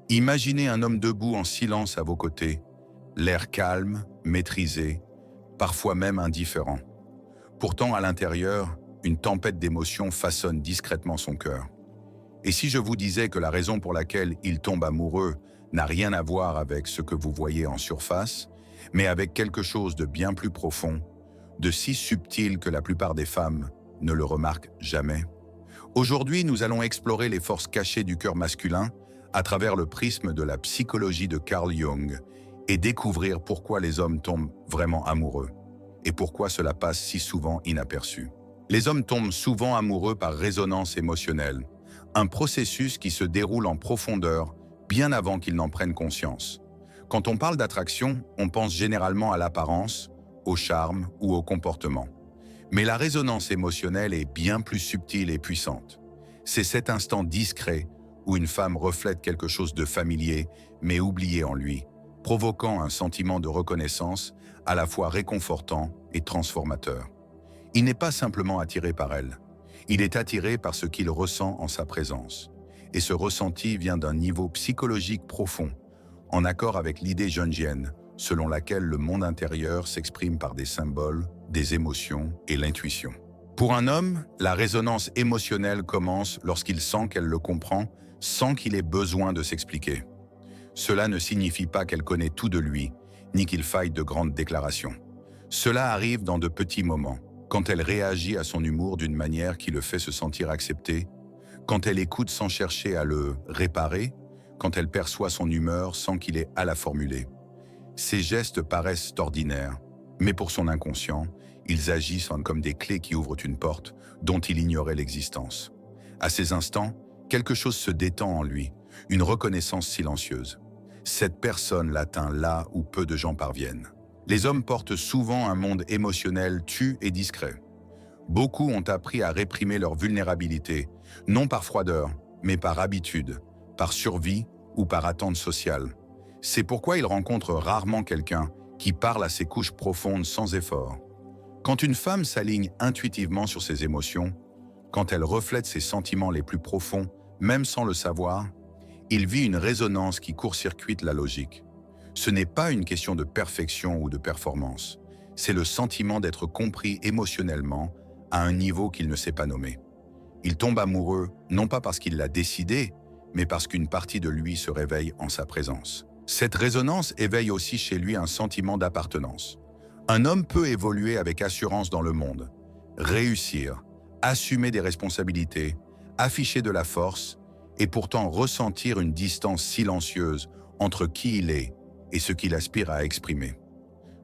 Imaginez un homme debout en silence à vos côtés, l'air calme, maîtrisé, parfois même indifférent. Pourtant, à l'intérieur, une tempête d'émotions façonne discrètement son cœur. Et si je vous disais que la raison pour laquelle il tombe amoureux n'a rien à voir avec ce que vous voyez en surface, mais avec quelque chose de bien plus profond, de si subtil que la plupart des femmes ne le remarquent jamais? Aujourd'hui, nous allons explorer les forces cachées du cœur masculin à travers le prisme de la psychologie de Carl Jung et découvrir pourquoi les hommes tombent vraiment amoureux et pourquoi cela passe si souvent inaperçu. Les hommes tombent souvent amoureux par résonance émotionnelle, un processus qui se déroule en profondeur bien avant qu'ils n'en prennent conscience. Quand on parle d'attraction, on pense généralement à l'apparence, au charme ou au comportement. Mais la résonance émotionnelle est bien plus subtile et puissante. C'est cet instant discret où une femme reflète quelque chose de familier mais oublié en lui, provoquant un sentiment de reconnaissance à la fois réconfortant et transformateur. Il n'est pas simplement attiré par elle, il est attiré par ce qu'il ressent en sa présence. Et ce ressenti vient d'un niveau psychologique profond, en accord avec l'idée jungienne, selon laquelle le monde intérieur s'exprime par des symboles, des émotions et l'intuition. Pour un homme, la résonance émotionnelle commence lorsqu'il sent qu'elle le comprend sans qu'il ait besoin de s'expliquer. Cela ne signifie pas qu'elle connaît tout de lui, ni qu'il faille de grandes déclarations. Cela arrive dans de petits moments, quand elle réagit à son humour d'une manière qui le fait se sentir accepté, quand elle écoute sans chercher à le réparer, quand elle perçoit son humeur sans qu'il ait à la formuler. Ces gestes paraissent ordinaires, mais pour son inconscient, ils agissent comme des clés qui ouvrent une porte dont il ignorait l'existence. À ces instants, quelque chose se détend en lui, une reconnaissance silencieuse. Cette personne l'atteint là où peu de gens parviennent. Les hommes portent souvent un monde émotionnel tu et discret. Beaucoup ont appris à réprimer leur vulnérabilité, non par froideur, mais par habitude, par survie ou par attente sociale. C'est pourquoi ils rencontrent rarement quelqu'un qui parle à ses couches profondes sans effort. Quand une femme s'aligne intuitivement sur ses émotions, quand elle reflète ses sentiments les plus profonds, même sans le savoir, il vit une résonance qui court-circuite la logique. Ce n'est pas une question de perfection ou de performance, c'est le sentiment d'être compris émotionnellement à un niveau qu'il ne sait pas nommer. Il tombe amoureux, non pas parce qu'il l'a décidé, mais parce qu'une partie de lui se réveille en sa présence. Cette résonance éveille aussi chez lui un sentiment d'appartenance. Un homme peut évoluer avec assurance dans le monde, réussir, assumer des responsabilités, afficher de la force, et pourtant ressentir une distance silencieuse entre qui il est et ce qu'il aspire à exprimer.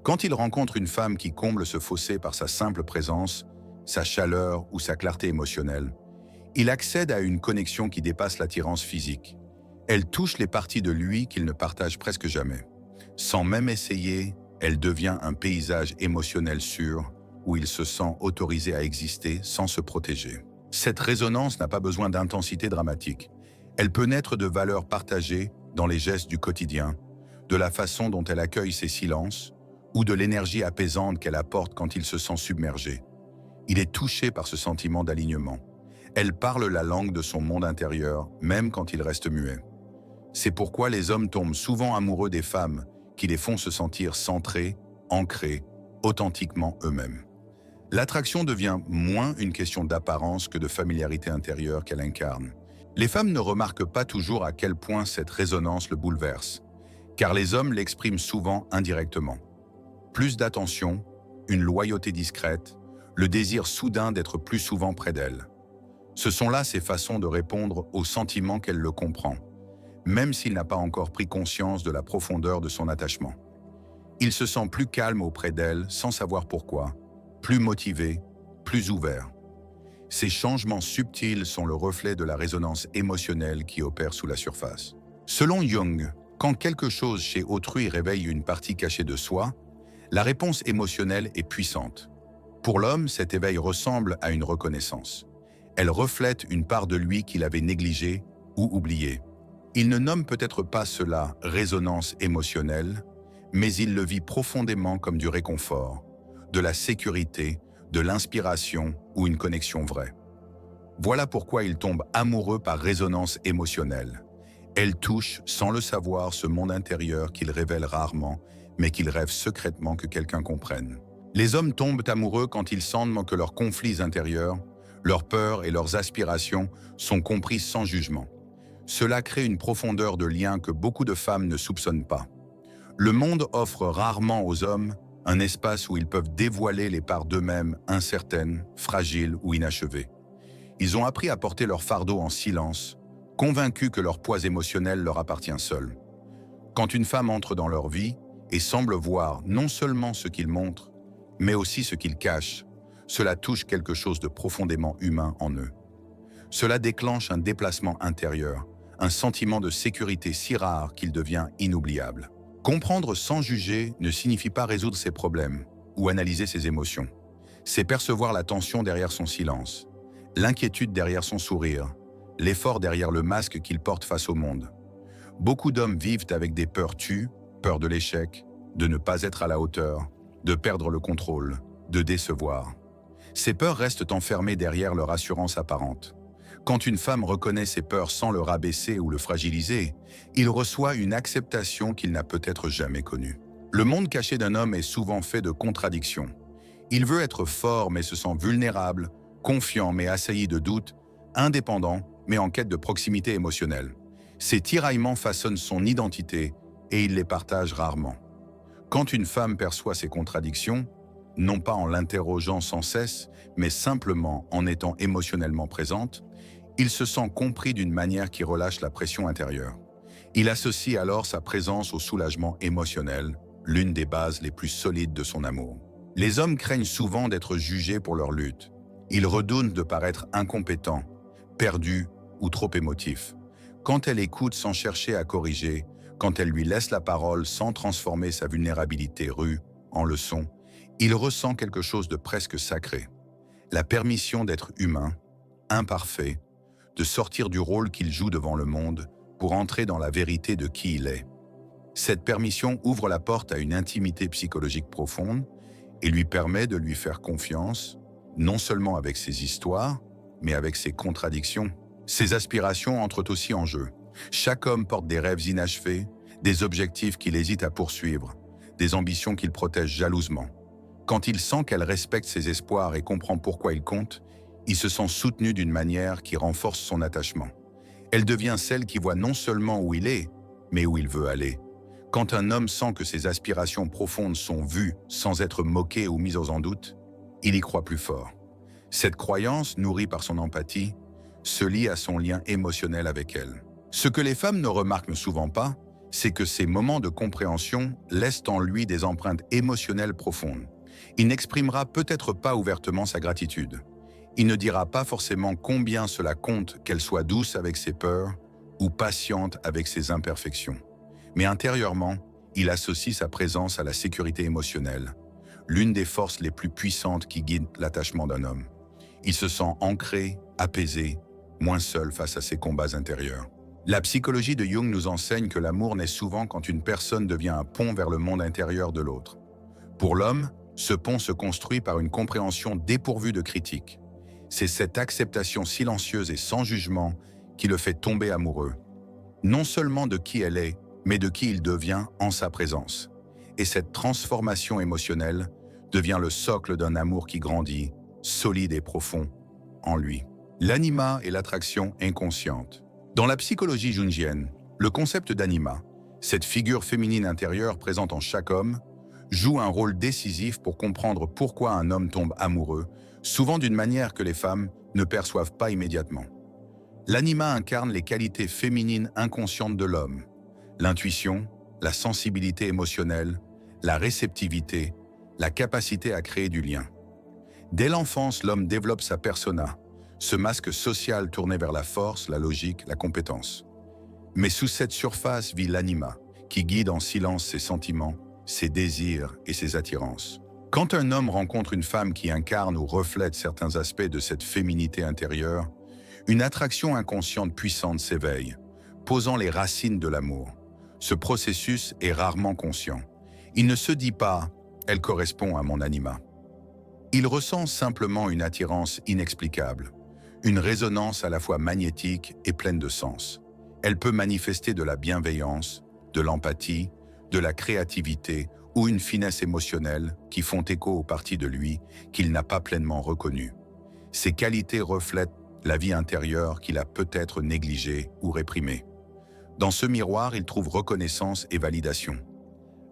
Quand il rencontre une femme qui comble ce fossé par sa simple présence, sa chaleur ou sa clarté émotionnelle, il accède à une connexion qui dépasse l'attirance physique. Elle touche les parties de lui qu'il ne partage presque jamais. Sans même essayer, elle devient un paysage émotionnel sûr où il se sent autorisé à exister sans se protéger. Cette résonance n'a pas besoin d'intensité dramatique. Elle peut naître de valeurs partagées dans les gestes du quotidien, de la façon dont elle accueille ses silences ou de l'énergie apaisante qu'elle apporte quand il se sent submergé. Il est touché par ce sentiment d'alignement. Elle parle la langue de son monde intérieur, même quand il reste muet. C'est pourquoi les hommes tombent souvent amoureux des femmes qui les font se sentir centrés, ancrés, authentiquement eux-mêmes. L'attraction devient moins une question d'apparence que de familiarité intérieure qu'elle incarne. Les femmes ne remarquent pas toujours à quel point cette résonance le bouleverse, car les hommes l'expriment souvent indirectement. Plus d'attention, une loyauté discrète, le désir soudain d'être plus souvent près d'elle. Ce sont là ses façons de répondre au sentiment qu'elle le comprend, même s'il n'a pas encore pris conscience de la profondeur de son attachement. Il se sent plus calme auprès d'elle sans savoir pourquoi, plus motivé, plus ouvert. Ces changements subtils sont le reflet de la résonance émotionnelle qui opère sous la surface. Selon Jung, quand quelque chose chez autrui réveille une partie cachée de soi, la réponse émotionnelle est puissante. Pour l'homme, cet éveil ressemble à une reconnaissance. Elle reflète une part de lui qu'il avait négligée ou oubliée. Il ne nomme peut-être pas cela résonance émotionnelle, mais il le vit profondément comme du réconfort, de la sécurité, de l'inspiration ou une connexion vraie. Voilà pourquoi il tombe amoureux par résonance émotionnelle. Elle touche, sans le savoir, ce monde intérieur qu'il révèle rarement, mais qu'il rêve secrètement que quelqu'un comprenne. Les hommes tombent amoureux quand ils sentent que leurs conflits intérieurs, leurs peurs et leurs aspirations sont compris sans jugement. Cela crée une profondeur de lien que beaucoup de femmes ne soupçonnent pas. Le monde offre rarement aux hommes un espace où ils peuvent dévoiler les parts d'eux-mêmes incertaines, fragiles ou inachevées. Ils ont appris à porter leur fardeau en silence, convaincus que leur poids émotionnel leur appartient seul. Quand une femme entre dans leur vie et semble voir non seulement ce qu'ils montrent, mais aussi ce qu'ils cachent, cela touche quelque chose de profondément humain en eux. Cela déclenche un déplacement intérieur, un sentiment de sécurité si rare qu'il devient inoubliable. Comprendre sans juger ne signifie pas résoudre ses problèmes ou analyser ses émotions. C'est percevoir la tension derrière son silence, l'inquiétude derrière son sourire, l'effort derrière le masque qu'il porte face au monde. Beaucoup d'hommes vivent avec des peurs tues, peur de l'échec, de ne pas être à la hauteur, de perdre le contrôle, de décevoir. Ces peurs restent enfermées derrière leur assurance apparente. Quand une femme reconnaît ses peurs sans le rabaisser ou le fragiliser, il reçoit une acceptation qu'il n'a peut-être jamais connue. Le monde caché d'un homme est souvent fait de contradictions. Il veut être fort mais se sent vulnérable, confiant mais assailli de doutes, indépendant mais en quête de proximité émotionnelle. Ces tiraillements façonnent son identité et il les partage rarement. Quand une femme perçoit ces contradictions, non pas en l'interrogeant sans cesse, mais simplement en étant émotionnellement présente, il se sent compris d'une manière qui relâche la pression intérieure. Il associe alors sa présence au soulagement émotionnel, l'une des bases les plus solides de son amour. Les hommes craignent souvent d'être jugés pour leur lutte. Ils redoutent de paraître incompétents, perdus ou trop émotifs. Quand elle écoute sans chercher à corriger, quand elle lui laisse la parole sans transformer sa vulnérabilité rue en leçon, il ressent quelque chose de presque sacré. La permission d'être humain, imparfait, de sortir du rôle qu'il joue devant le monde pour entrer dans la vérité de qui il est. Cette permission ouvre la porte à une intimité psychologique profonde et lui permet de lui faire confiance, non seulement avec ses histoires, mais avec ses contradictions. Ses aspirations entrent aussi en jeu. Chaque homme porte des rêves inachevés, des objectifs qu'il hésite à poursuivre, des ambitions qu'il protège jalousement. Quand il sent qu'elle respecte ses espoirs et comprend pourquoi il compte, il se sent soutenu d'une manière qui renforce son attachement. Elle devient celle qui voit non seulement où il est, mais où il veut aller. Quand un homme sent que ses aspirations profondes sont vues sans être moquées ou mises en doute, il y croit plus fort. Cette croyance, nourrie par son empathie, se lie à son lien émotionnel avec elle. Ce que les femmes ne remarquent souvent pas, c'est que ces moments de compréhension laissent en lui des empreintes émotionnelles profondes. Il n'exprimera peut-être pas ouvertement sa gratitude. Il ne dira pas forcément combien cela compte qu'elle soit douce avec ses peurs ou patiente avec ses imperfections. Mais intérieurement, il associe sa présence à la sécurité émotionnelle, l'une des forces les plus puissantes qui guident l'attachement d'un homme. Il se sent ancré, apaisé, moins seul face à ses combats intérieurs. La psychologie de Jung nous enseigne que l'amour naît souvent quand une personne devient un pont vers le monde intérieur de l'autre. Pour l'homme, ce pont se construit par une compréhension dépourvue de critique. C'est cette acceptation silencieuse et sans jugement qui le fait tomber amoureux, non seulement de qui elle est, mais de qui il devient en sa présence. Et cette transformation émotionnelle devient le socle d'un amour qui grandit, solide et profond, en lui. L'anima est l'attraction inconsciente. Dans la psychologie jungienne, le concept d'anima, cette figure féminine intérieure présente en chaque homme, joue un rôle décisif pour comprendre pourquoi un homme tombe amoureux, souvent d'une manière que les femmes ne perçoivent pas immédiatement. L'anima incarne les qualités féminines inconscientes de l'homme, l'intuition, la sensibilité émotionnelle, la réceptivité, la capacité à créer du lien. Dès l'enfance, l'homme développe sa persona, ce masque social tourné vers la force, la logique, la compétence. Mais sous cette surface vit l'anima, qui guide en silence ses sentiments, ses désirs et ses attirances. Quand un homme rencontre une femme qui incarne ou reflète certains aspects de cette féminité intérieure, une attraction inconsciente puissante s'éveille, posant les racines de l'amour. Ce processus est rarement conscient. Il ne se dit pas « elle correspond à mon anima ». Il ressent simplement une attirance inexplicable, une résonance à la fois magnétique et pleine de sens. Elle peut manifester de la bienveillance, de l'empathie, de la créativité ou une finesse émotionnelle qui font écho aux parties de lui qu'il n'a pas pleinement reconnues. Ces qualités reflètent la vie intérieure qu'il a peut-être négligée ou réprimée. Dans ce miroir, il trouve reconnaissance et validation.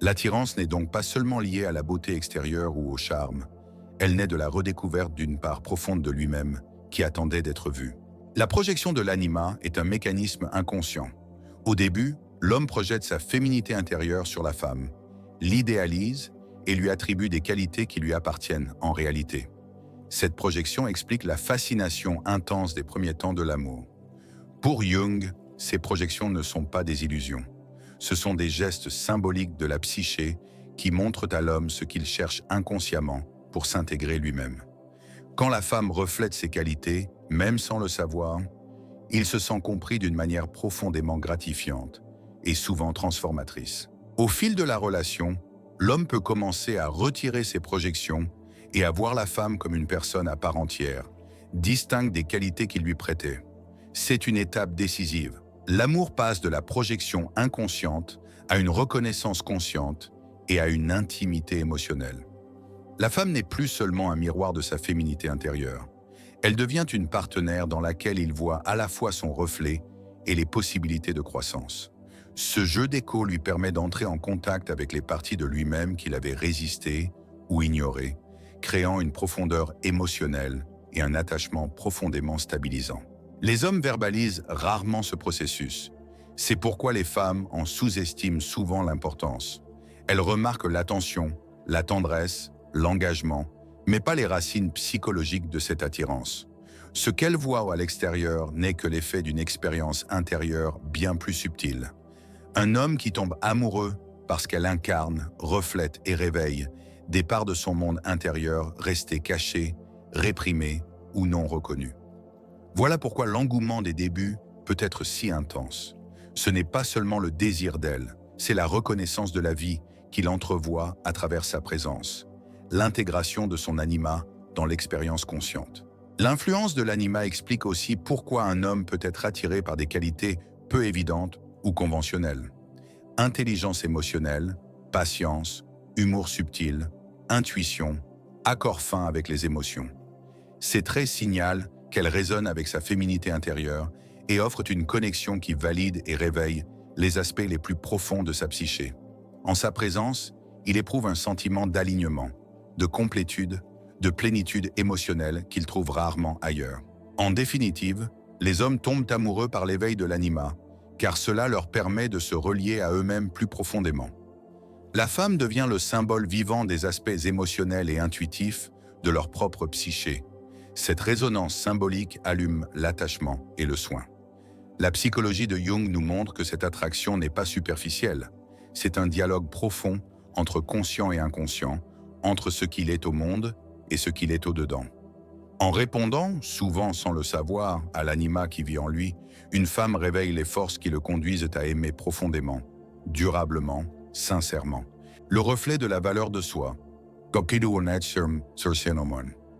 L'attirance n'est donc pas seulement liée à la beauté extérieure ou au charme, elle naît de la redécouverte d'une part profonde de lui-même qui attendait d'être vue. La projection de l'anima est un mécanisme inconscient. Au début, l'homme projette sa féminité intérieure sur la femme, l'idéalise et lui attribue des qualités qui lui appartiennent en réalité. Cette projection explique la fascination intense des premiers temps de l'amour. Pour Jung, ces projections ne sont pas des illusions. Ce sont des gestes symboliques de la psyché qui montrent à l'homme ce qu'il cherche inconsciemment pour s'intégrer lui-même. Quand la femme reflète ses qualités, même sans le savoir, il se sent compris d'une manière profondément gratifiante et souvent transformatrice. Au fil de la relation, l'homme peut commencer à retirer ses projections et à voir la femme comme une personne à part entière, distincte des qualités qu'il lui prêtait. C'est une étape décisive. L'amour passe de la projection inconsciente à une reconnaissance consciente et à une intimité émotionnelle. La femme n'est plus seulement un miroir de sa féminité intérieure. Elle devient une partenaire dans laquelle il voit à la fois son reflet et les possibilités de croissance. Ce jeu d'écho lui permet d'entrer en contact avec les parties de lui-même qu'il avait résistées ou ignorées, créant une profondeur émotionnelle et un attachement profondément stabilisant. Les hommes verbalisent rarement ce processus. C'est pourquoi les femmes en sous-estiment souvent l'importance. Elles remarquent l'attention, la tendresse, l'engagement, mais pas les racines psychologiques de cette attirance. Ce qu'elles voient à l'extérieur n'est que l'effet d'une expérience intérieure bien plus subtile. Un homme qui tombe amoureux parce qu'elle incarne, reflète et réveille des parts de son monde intérieur restées cachées, réprimées ou non reconnues. Voilà pourquoi l'engouement des débuts peut être si intense. Ce n'est pas seulement le désir d'elle, c'est la reconnaissance de la vie qu'il entrevoit à travers sa présence, l'intégration de son anima dans l'expérience consciente. L'influence de l'anima explique aussi pourquoi un homme peut être attiré par des qualités peu évidentes ou conventionnelles. Intelligence émotionnelle, patience, humour subtil, intuition, accord fin avec les émotions. Ces traits signalent qu'elle résonne avec sa féminité intérieure et offre une connexion qui valide et réveille les aspects les plus profonds de sa psyché. En sa présence, il éprouve un sentiment d'alignement, de complétude, de plénitude émotionnelle qu'il trouve rarement ailleurs. En définitive, les hommes tombent amoureux par l'éveil de l'anima, car cela leur permet de se relier à eux-mêmes plus profondément. La femme devient le symbole vivant des aspects émotionnels et intuitifs de leur propre psyché. Cette résonance symbolique allume l'attachement et le soin. La psychologie de Jung nous montre que cette attraction n'est pas superficielle. C'est un dialogue profond entre conscient et inconscient, entre ce qu'il est au monde et ce qu'il est au-dedans. En répondant, souvent sans le savoir, à l'anima qui vit en lui, une femme réveille les forces qui le conduisent à aimer profondément, durablement, sincèrement. Le reflet de la valeur de soi.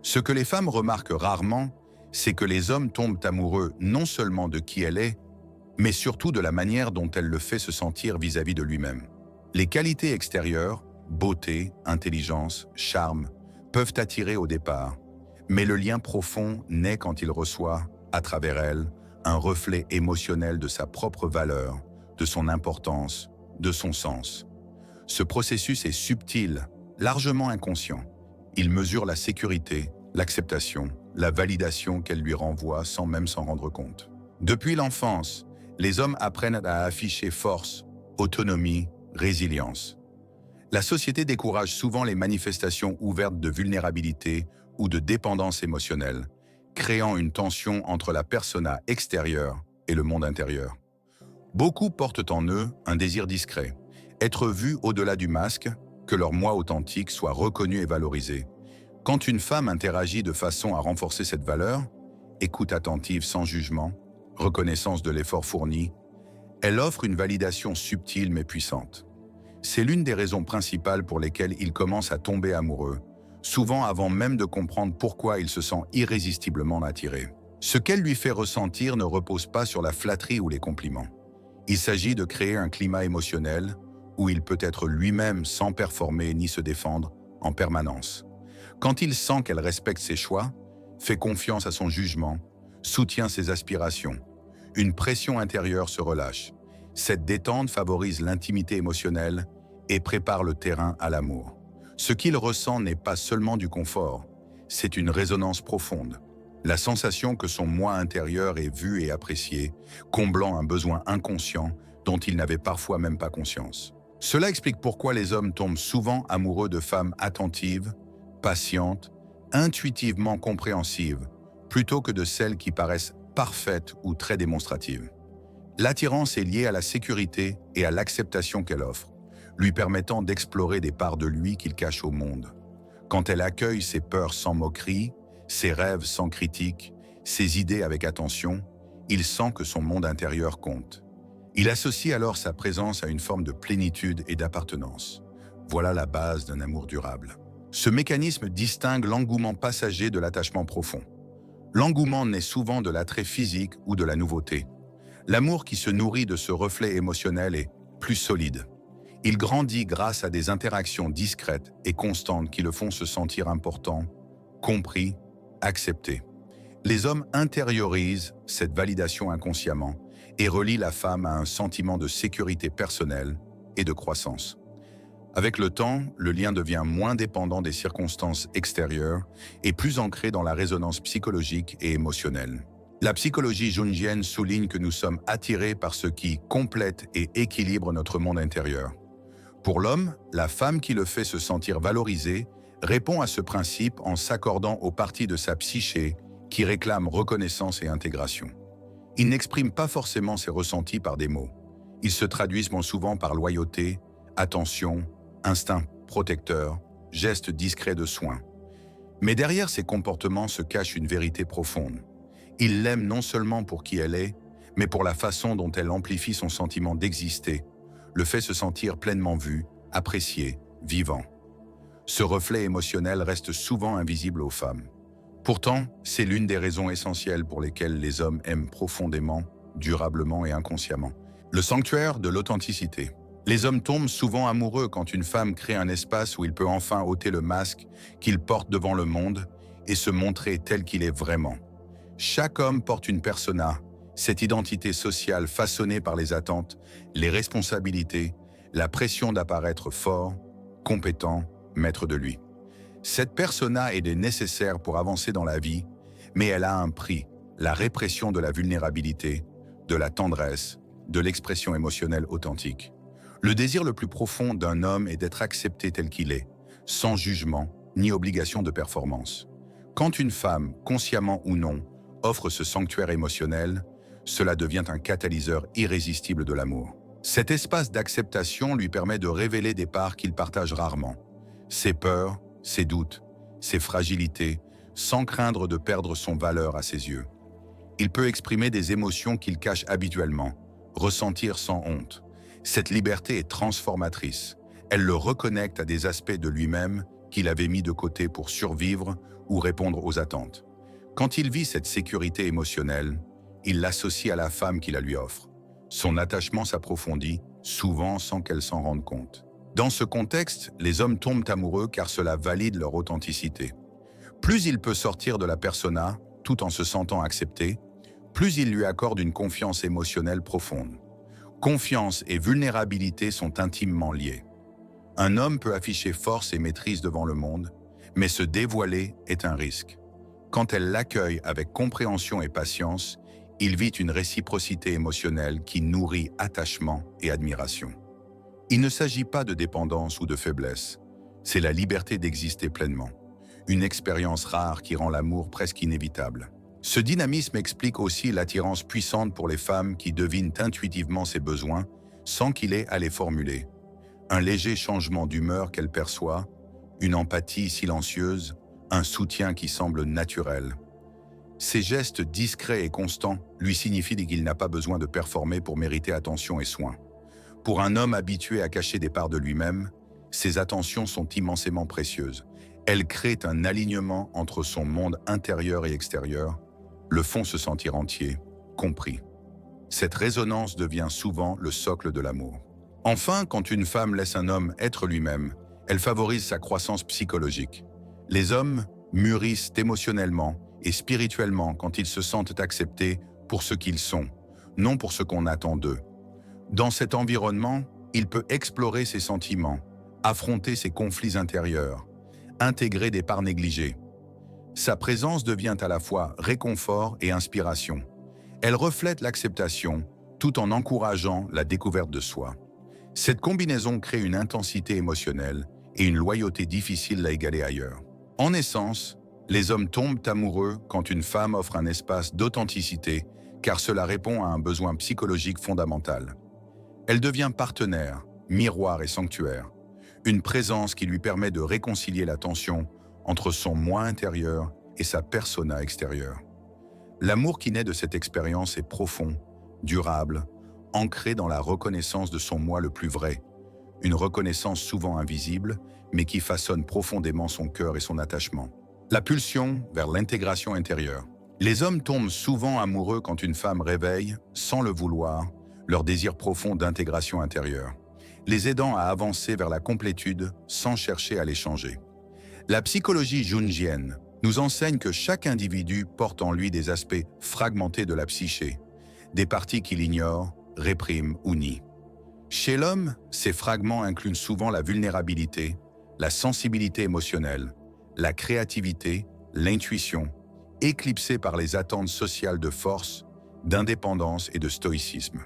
Ce que les femmes remarquent rarement, c'est que les hommes tombent amoureux non seulement de qui elle est, mais surtout de la manière dont elle le fait se sentir vis-à-vis de lui-même. Les qualités extérieures, beauté, intelligence, charme, peuvent attirer au départ, mais le lien profond naît quand il reçoit, à travers elle, un reflet émotionnel de sa propre valeur, de son importance, de son sens. Ce processus est subtil, largement inconscient. Il mesure la sécurité, l'acceptation, la validation qu'elle lui renvoie sans même s'en rendre compte. Depuis l'enfance, les hommes apprennent à afficher force, autonomie, résilience. La société décourage souvent les manifestations ouvertes de vulnérabilité ou de dépendance émotionnelle, créant une tension entre la persona extérieure et le monde intérieur. Beaucoup portent en eux un désir discret, être vus au-delà du masque, que leur moi authentique soit reconnu et valorisé. Quand une femme interagit de façon à renforcer cette valeur, écoute attentive sans jugement, reconnaissance de l'effort fourni, elle offre une validation subtile mais puissante. C'est l'une des raisons principales pour lesquelles il commence à tomber amoureux, souvent avant même de comprendre pourquoi il se sent irrésistiblement attiré. Ce qu'elle lui fait ressentir ne repose pas sur la flatterie ou les compliments. Il s'agit de créer un climat émotionnel où il peut être lui-même sans performer ni se défendre en permanence. Quand il sent qu'elle respecte ses choix, fait confiance à son jugement, soutient ses aspirations, une pression intérieure se relâche. Cette détente favorise l'intimité émotionnelle et prépare le terrain à l'amour. Ce qu'il ressent n'est pas seulement du confort, c'est une résonance profonde. La sensation que son moi intérieur est vu et apprécié, comblant un besoin inconscient dont il n'avait parfois même pas conscience. Cela explique pourquoi les hommes tombent souvent amoureux de femmes attentives, patientes, intuitivement compréhensives, plutôt que de celles qui paraissent parfaites ou très démonstratives. L'attirance est liée à la sécurité et à l'acceptation qu'elle offre, lui permettant d'explorer des parts de lui qu'il cache au monde. Quand elle accueille ses peurs sans moquerie, ses rêves sans critique, ses idées avec attention, il sent que son monde intérieur compte. Il associe alors sa présence à une forme de plénitude et d'appartenance. Voilà la base d'un amour durable. Ce mécanisme distingue l'engouement passager de l'attachement profond. L'engouement naît souvent de l'attrait physique ou de la nouveauté. L'amour qui se nourrit de ce reflet émotionnel est plus solide. Il grandit grâce à des interactions discrètes et constantes qui le font se sentir important, compris, accepté. Les hommes intériorisent cette validation inconsciemment et relient la femme à un sentiment de sécurité personnelle et de croissance. Avec le temps, le lien devient moins dépendant des circonstances extérieures et plus ancré dans la résonance psychologique et émotionnelle. La psychologie jungienne souligne que nous sommes attirés par ce qui complète et équilibre notre monde intérieur. Pour l'homme, la femme qui le fait se sentir valorisé répond à ce principe en s'accordant aux parties de sa psyché qui réclament reconnaissance et intégration. Il n'exprime pas forcément ses ressentis par des mots. Ils se traduisent souvent par loyauté, attention, instinct protecteur, gestes discrets de soin. Mais derrière ces comportements se cache une vérité profonde. Il l'aime non seulement pour qui elle est, mais pour la façon dont elle amplifie son sentiment d'exister, le fait se sentir pleinement vu, apprécié, vivant. Ce reflet émotionnel reste souvent invisible aux femmes. Pourtant, c'est l'une des raisons essentielles pour lesquelles les hommes aiment profondément, durablement et inconsciemment. Le sanctuaire de l'authenticité. Les hommes tombent souvent amoureux quand une femme crée un espace où il peut enfin ôter le masque qu'il porte devant le monde et se montrer tel qu'il est vraiment. Chaque homme porte une persona, cette identité sociale façonnée par les attentes, les responsabilités, la pression d'apparaître fort, compétent, maître de lui. Cette persona est nécessaire pour avancer dans la vie, mais elle a un prix, la répression de la vulnérabilité, de la tendresse, de l'expression émotionnelle authentique. Le désir le plus profond d'un homme est d'être accepté tel qu'il est, sans jugement ni obligation de performance. Quand une femme, consciemment ou non, offre ce sanctuaire émotionnel, cela devient un catalyseur irrésistible de l'amour. Cet espace d'acceptation lui permet de révéler des parts qu'il partage rarement. Ses peurs, ses doutes, ses fragilités, sans craindre de perdre son valeur à ses yeux. Il peut exprimer des émotions qu'il cache habituellement, ressentir sans honte. Cette liberté est transformatrice. Elle le reconnecte à des aspects de lui-même qu'il avait mis de côté pour survivre ou répondre aux attentes. Quand il vit cette sécurité émotionnelle, il l'associe à la femme qui la lui offre. Son attachement s'approfondit, souvent sans qu'elle s'en rende compte. Dans ce contexte, les hommes tombent amoureux car cela valide leur authenticité. Plus il peut sortir de la persona, tout en se sentant accepté, plus il lui accorde une confiance émotionnelle profonde. Confiance et vulnérabilité sont intimement liées. Un homme peut afficher force et maîtrise devant le monde, mais se dévoiler est un risque. Quand elle l'accueille avec compréhension et patience, il vit une réciprocité émotionnelle qui nourrit attachement et admiration. Il ne s'agit pas de dépendance ou de faiblesse, c'est la liberté d'exister pleinement. Une expérience rare qui rend l'amour presque inévitable. Ce dynamisme explique aussi l'attirance puissante pour les femmes qui devinent intuitivement ses besoins sans qu'il ait à les formuler. Un léger changement d'humeur qu'elle perçoit, une empathie silencieuse, un soutien qui semble naturel. Ces gestes discrets et constants lui signifient qu'il n'a pas besoin de performer pour mériter attention et soin. Pour un homme habitué à cacher des parts de lui-même, ces attentions sont immensément précieuses. Elles créent un alignement entre son monde intérieur et extérieur, le font se sentir entier, compris. Cette résonance devient souvent le socle de l'amour. Enfin, quand une femme laisse un homme être lui-même, elle favorise sa croissance psychologique. Les hommes mûrissent émotionnellement et spirituellement quand ils se sentent acceptés pour ce qu'ils sont, non pour ce qu'on attend d'eux. Dans cet environnement, il peut explorer ses sentiments, affronter ses conflits intérieurs, intégrer des parts négligées. Sa présence devient à la fois réconfort et inspiration. Elle reflète l'acceptation tout en encourageant la découverte de soi. Cette combinaison crée une intensité émotionnelle et une loyauté difficile à égaler ailleurs. En essence, les hommes tombent amoureux quand une femme offre un espace d'authenticité, car cela répond à un besoin psychologique fondamental. Elle devient partenaire, miroir et sanctuaire, une présence qui lui permet de réconcilier la tension entre son moi intérieur et sa persona extérieure. L'amour qui naît de cette expérience est profond, durable, ancré dans la reconnaissance de son moi le plus vrai, une reconnaissance souvent invisible, mais qui façonne profondément son cœur et son attachement. La pulsion vers l'intégration intérieure. Les hommes tombent souvent amoureux quand une femme réveille, sans le vouloir, leur désir profond d'intégration intérieure, les aidant à avancer vers la complétude sans chercher à les changer. La psychologie jungienne nous enseigne que chaque individu porte en lui des aspects fragmentés de la psyché, des parties qu'il ignore, réprime ou nie. Chez l'homme, ces fragments incluent souvent la vulnérabilité, la sensibilité émotionnelle, la créativité, l'intuition, éclipsée par les attentes sociales de force, d'indépendance et de stoïcisme.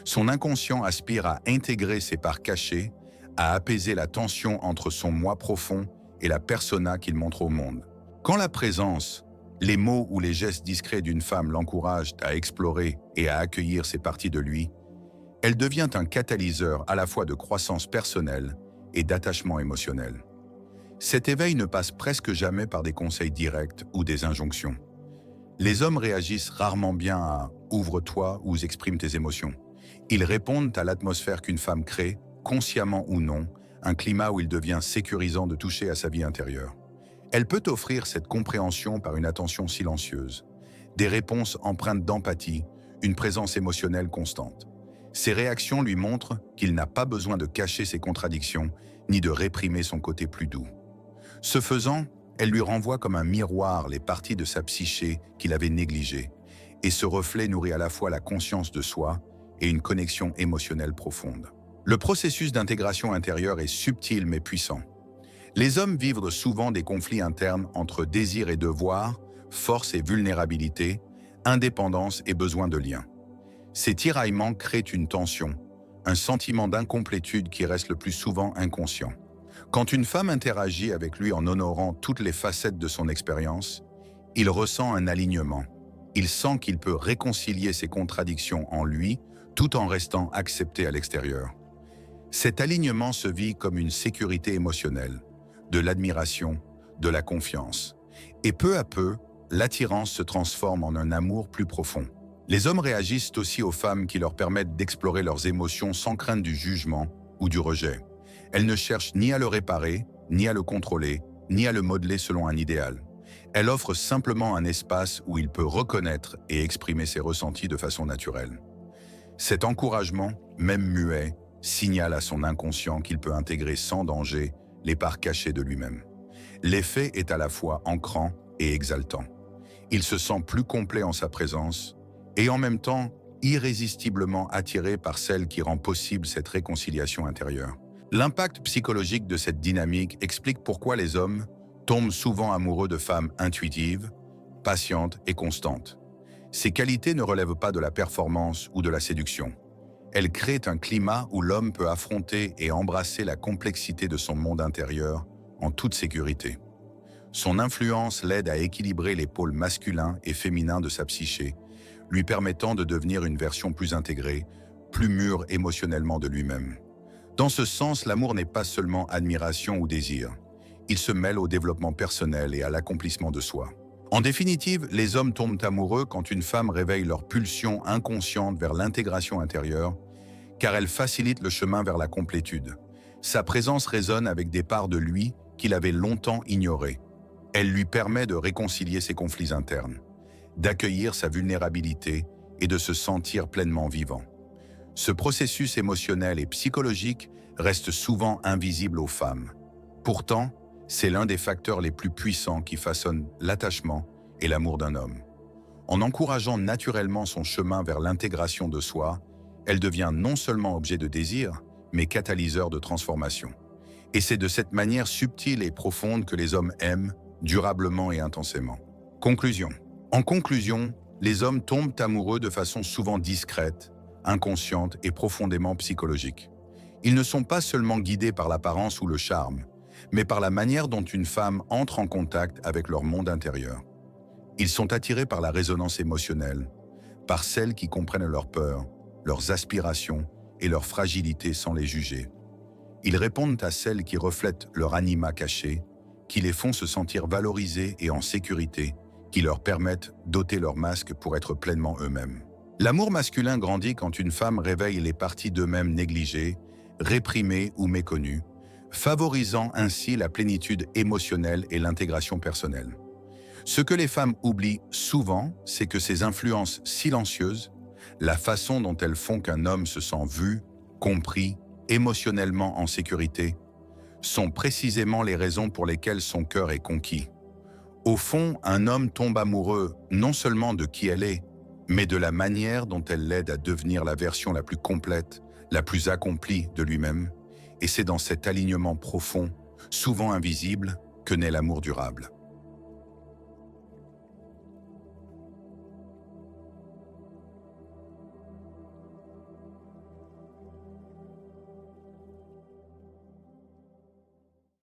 Son inconscient aspire à intégrer ces parts cachées, à apaiser la tension entre son moi profond et la persona qu'il montre au monde. Quand la présence, les mots ou les gestes discrets d'une femme l'encouragent à explorer et à accueillir ces parties de lui, elle devient un catalyseur à la fois de croissance personnelle et d'attachement émotionnel. Cet éveil ne passe presque jamais par des conseils directs ou des injonctions. Les hommes réagissent rarement bien à « ouvre-toi » ou « exprime tes émotions ». Ils répondent à l'atmosphère qu'une femme crée, consciemment ou non, un climat où il devient sécurisant de toucher à sa vie intérieure. Elle peut offrir cette compréhension par une attention silencieuse, des réponses empreintes d'empathie, une présence émotionnelle constante. Ces réactions lui montrent qu'il n'a pas besoin de cacher ses contradictions, ni de réprimer son côté plus doux. Ce faisant, elle lui renvoie comme un miroir les parties de sa psyché qu'il avait négligées, et ce reflet nourrit à la fois la conscience de soi et une connexion émotionnelle profonde. Le processus d'intégration intérieure est subtil mais puissant. Les hommes vivent souvent des conflits internes entre désir et devoir, force et vulnérabilité, indépendance et besoin de lien. Ces tiraillements créent une tension, un sentiment d'incomplétude qui reste le plus souvent inconscient. Quand une femme interagit avec lui en honorant toutes les facettes de son expérience, il ressent un alignement. Il sent qu'il peut réconcilier ses contradictions en lui tout en restant accepté à l'extérieur. Cet alignement se vit comme une sécurité émotionnelle, de l'admiration, de la confiance. Et peu à peu, l'attirance se transforme en un amour plus profond. Les hommes réagissent aussi aux femmes qui leur permettent d'explorer leurs émotions sans crainte du jugement ou du rejet. Elles ne cherchent ni à le réparer, ni à le contrôler, ni à le modeler selon un idéal. Elle offre simplement un espace où il peut reconnaître et exprimer ses ressentis de façon naturelle. Cet encouragement, même muet, signale à son inconscient qu'il peut intégrer sans danger les parts cachées de lui-même. L'effet est à la fois ancrant et exaltant. Il se sent plus complet en sa présence et en même temps irrésistiblement attiré par celle qui rend possible cette réconciliation intérieure. L'impact psychologique de cette dynamique explique pourquoi les hommes tombent souvent amoureux de femmes intuitives, patientes et constantes. Ces qualités ne relèvent pas de la performance ou de la séduction. Elles créent un climat où l'homme peut affronter et embrasser la complexité de son monde intérieur en toute sécurité. Son influence l'aide à équilibrer les pôles masculins et féminins de sa psyché, lui permettant de devenir une version plus intégrée, plus mûre émotionnellement de lui-même. Dans ce sens, l'amour n'est pas seulement admiration ou désir. Il se mêle au développement personnel et à l'accomplissement de soi. En définitive, les hommes tombent amoureux quand une femme réveille leur pulsion inconsciente vers l'intégration intérieure, car elle facilite le chemin vers la complétude. Sa présence résonne avec des parts de lui qu'il avait longtemps ignorées. Elle lui permet de réconcilier ses conflits internes, d'accueillir sa vulnérabilité et de se sentir pleinement vivant. Ce processus émotionnel et psychologique reste souvent invisible aux femmes. Pourtant, c'est l'un des facteurs les plus puissants qui façonnent l'attachement et l'amour d'un homme. En encourageant naturellement son chemin vers l'intégration de soi, elle devient non seulement objet de désir, mais catalyseur de transformation. Et c'est de cette manière subtile et profonde que les hommes aiment, durablement et intensément. Conclusion. En conclusion, les hommes tombent amoureux de façon souvent discrète, inconsciente et profondément psychologique. Ils ne sont pas seulement guidés par l'apparence ou le charme, mais par la manière dont une femme entre en contact avec leur monde intérieur. Ils sont attirés par la résonance émotionnelle, par celles qui comprennent leurs peurs, leurs aspirations et leurs fragilités sans les juger. Ils répondent à celles qui reflètent leur anima caché, qui les font se sentir valorisés et en sécurité, qui leur permettent d'ôter leur masque pour être pleinement eux-mêmes. L'amour masculin grandit quand une femme réveille les parties d'eux-mêmes négligées, réprimées ou méconnues, favorisant ainsi la plénitude émotionnelle et l'intégration personnelle. Ce que les femmes oublient souvent, c'est que ces influences silencieuses, la façon dont elles font qu'un homme se sent vu, compris, émotionnellement en sécurité, sont précisément les raisons pour lesquelles son cœur est conquis. Au fond, un homme tombe amoureux non seulement de qui elle est, mais de la manière dont elle l'aide à devenir la version la plus complète, la plus accomplie de lui-même, et c'est dans cet alignement profond, souvent invisible, que naît l'amour durable.